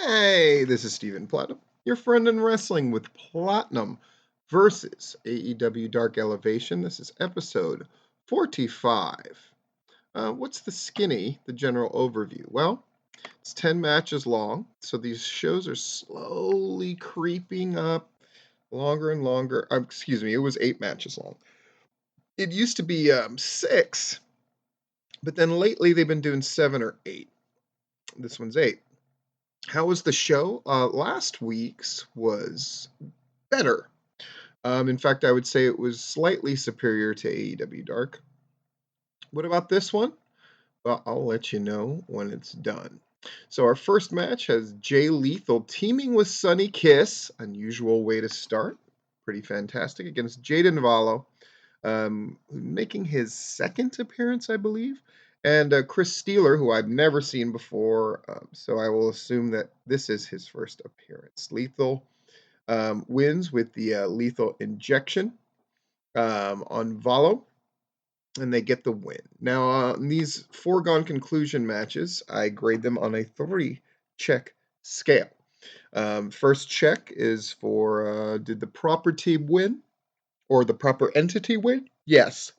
Hey, this is Steven Platinum, your friend in wrestling with Platinum versus AEW Dark Elevation. This is episode 45. What's the general overview? Well, it's 10 matches long, so these shows are slowly creeping up longer and longer. Excuse me, it was 8 matches long. It used to be 6, but then lately they've been doing 7 or 8. This one's 8. How was the show? Last week's was better. In fact, I would say it was slightly superior to AEW Dark. What about this one? Well, I'll let you know when it's done. So our first match has Jay Lethal teaming with Sonny Kiss. Unusual way to start. Pretty fantastic. Against Jaden Vallo, making his second appearance, I believe. And Chris Steeler, who I've never seen before, so I will assume that this is his first appearance. Lethal wins with the lethal injection on Vallo, and they get the win. Now, in these foregone conclusion matches, I grade them on a 3-check scale. First check is for did the proper team win? Or the proper entity win? Yes.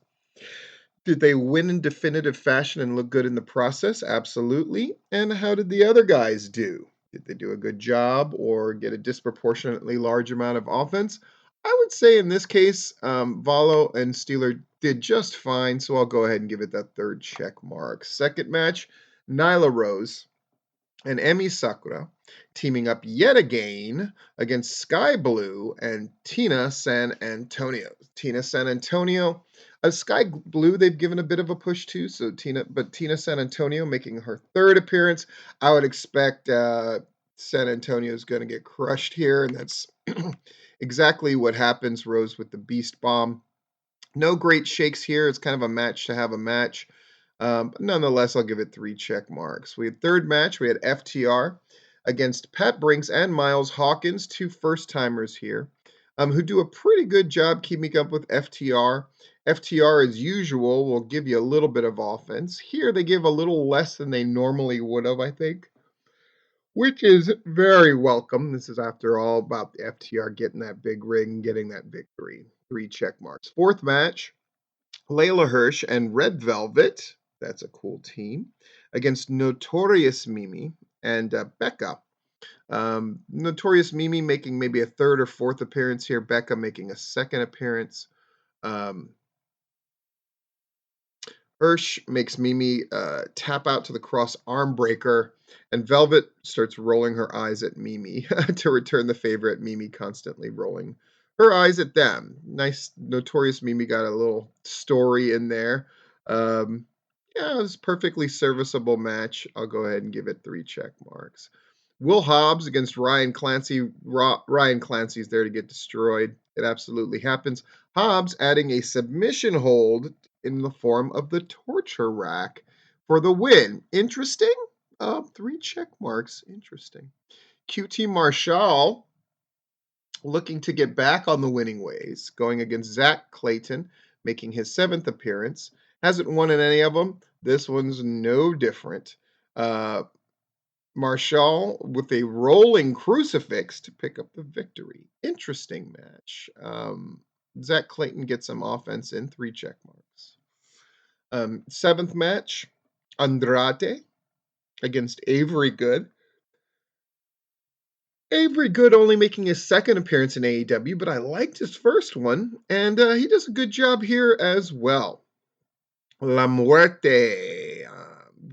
Did they win in definitive fashion and look good in the process? Absolutely. And how did the other guys do? Did they do a good job or get a disproportionately large amount of offense? I would say in this case, Valo and Steeler did just fine, so I'll go ahead and give it that 3rd check mark. Second match, Nyla Rose and Emi Sakura teaming up yet again against Sky Blue and Tina San Antonio. Tina San Antonio, Sky Blue, they've given a bit of a push to, Tina San Antonio making her 3rd appearance. I would expect San Antonio is going to get crushed here, and that's exactly what happens. Rose with the Beast Bomb. No great shakes here. It's kind of a match to have a match. But nonetheless, I'll give it 3 check marks. We had third match. We had FTR against Pat Brinks and Miles Hawkins, 2 first-timers here, who do a pretty good job keeping up with FTR. FTR, as usual, will give you a little bit of offense. Here, they give a little less than they normally would have, I think, which is very welcome. This is, after all, about the FTR getting that big ring, getting that victory. 3 check marks. Fourth match, Layla Hirsch and Red Velvet, that's a cool team, against Notorious Mimi and Becca. Notorious Mimi making maybe a 3rd or 4th appearance here. Becca making a 2nd appearance. Hirsch makes Mimi tap out to the cross arm breaker, and Velvet starts rolling her eyes at Mimi to return the favor at Mimi constantly rolling her eyes at them. Nice. Notorious Mimi got a little story in there. Yeah, it was a perfectly serviceable match. I'll go ahead and give it 3 check marks. Will Hobbs against Ryan Clancy. Ryan Clancy's there to get destroyed. It absolutely happens. Hobbs adding a submission hold in the form of the torture rack for the win. Interesting. 3 check marks. Interesting. QT Marshall looking to get back on the winning ways, going against Zach Clayton, making his 7th appearance. Hasn't won in any of them. This one's no different. Marshall with a rolling crucifix to pick up the victory. Interesting match. Zach Clayton gets some offense in, 3 check marks. 7th match, Andrade against Avery Good. Avery Good only making his 2nd appearance in AEW, but I liked his first one, and he does a good job here as well. La Muerte.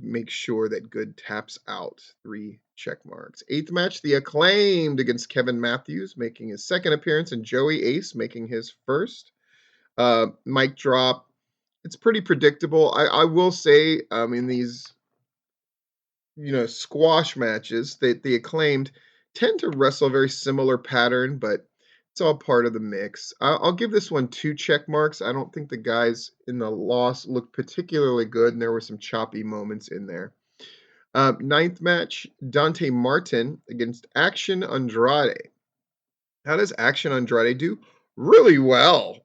Make sure that Good taps out. 3 check marks. 8th match, The Acclaimed against Kevin Matthews, making his 2nd appearance, and Joey Ace making his 1st. Mic drop. It's pretty predictable. I will say, in these, squash matches, the Acclaimed tend to wrestle a very similar pattern, but it's all part of the mix. I'll give this one 2 check marks. I don't think the guys in the loss looked particularly good, and there were some choppy moments in there. 9th match, Dante Martin against Action Andrade. How does Action Andrade do? Really well.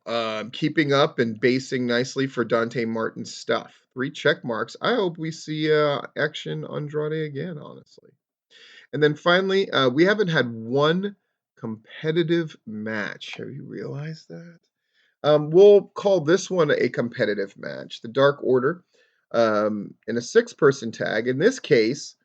Keeping up and basing nicely for Dante Martin's stuff. 3 check marks. I hope we see Action Andrade again, honestly. And then finally, we haven't had one competitive match. Have you realized that? We'll call this one a competitive match. The Dark Order in a six-person tag. In this case,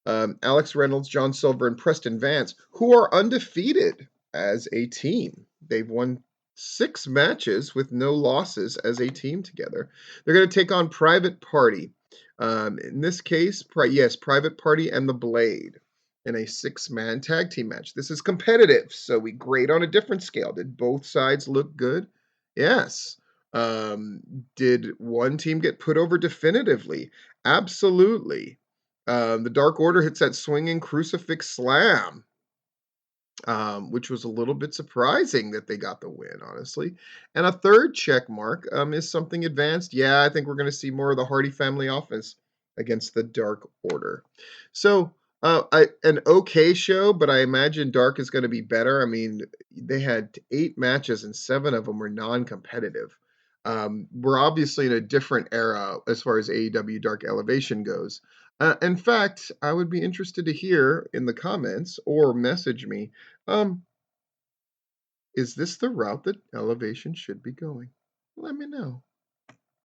Alex Reynolds, John Silver, and Preston Vance, who are undefeated as a team. They've won six matches with no losses as a team together. They're going to take on Private Party. In this case, yes, Private Party and the Blade in a six-man tag team match. This is competitive, so we grade on a different scale. Did both sides look good? Yes. Um, did one team get put over definitively? Absolutely. The Dark Order hits that swinging crucifix slam, which was a little bit surprising that they got the win, honestly. And a third check mark is something advanced. Yeah, I think we're going to see more of the Hardy family offense against the Dark Order. So, an okay show, but I imagine Dark is going to be better. I mean, they had 8 matches and 7 of them were non-competitive. We're obviously in a different era as far as AEW Dark Elevation goes. In fact, I would be interested to hear in the comments or message me, um, is this the route that Elevation should be going? Let me know.